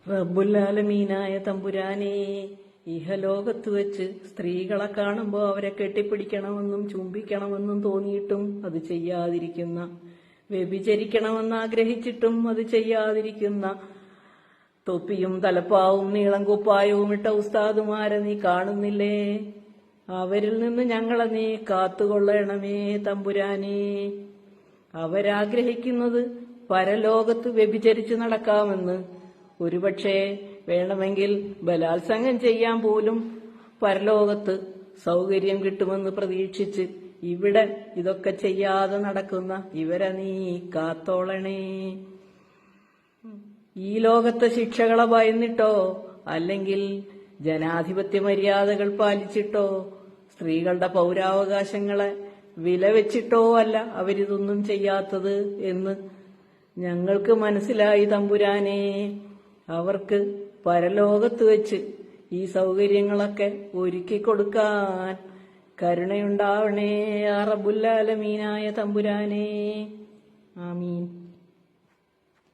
റബ്ബുൽ തമ്പുരാനെ, ഇഹലോകത്ത് വെച്ച് സ്ത്രീകളെ കാണുമ്പോൾ അവരെ കെട്ടിപ്പിടിക്കണമെന്നും ചുംബിക്കണമെന്നും തോന്നിയിട്ടും അത് ചെയ്യാതിരിക്കുന്ന, വ്യഭിചരിക്കണമെന്ന് ആഗ്രഹിച്ചിട്ടും അത് ചെയ്യാതിരിക്കുന്ന, തൊപ്പിയും തലപ്പാവും നീളം കുപ്പായവും ഇട്ട ഉസ്താദുമാരെ നീ കാണുന്നില്ലേ? അവരിൽ നിന്ന് ഞങ്ങളെ നീ കാത്തുകൊള്ളണമേ തമ്പുരാനെ. അവരാഗ്രഹിക്കുന്നത് പരലോകത്ത് വ്യഭിചരിച്ച് നടക്കാമെന്ന്. ഒരുപക്ഷെ വേണമെങ്കിൽ ബലാത്സംഗം ചെയ്യാൻ പോലും പരലോകത്ത് സൗകര്യം കിട്ടുമെന്ന് പ്രതീക്ഷിച്ച് ഇവിടെ ഇതൊക്കെ ചെയ്യാതെ നടക്കുന്ന ഇവരെ നീ കാത്തോളണേ. ഈ ലോകത്തെ ശിക്ഷകളെ ഭയന്നിട്ടോ അല്ലെങ്കിൽ ജനാധിപത്യ മര്യാദകൾ പാലിച്ചിട്ടോ സ്ത്രീകളുടെ പൗരാവകാശങ്ങളെ വില വെച്ചിട്ടോ അല്ല അവരിതൊന്നും ചെയ്യാത്തത് എന്ന് ഞങ്ങൾക്ക് മനസ്സിലായി തമ്പുരാനെ. അവർക്ക് പരലോകത്ത് വെച്ച് ഈ സൗകര്യങ്ങളൊക്കെ ഒരുക്കി കൊടുക്കാൻ കരുണയുണ്ടാവണേ യാ റബ്ബുൽ ആലമീനായ തമ്പുരാനെ. ആമീൻ.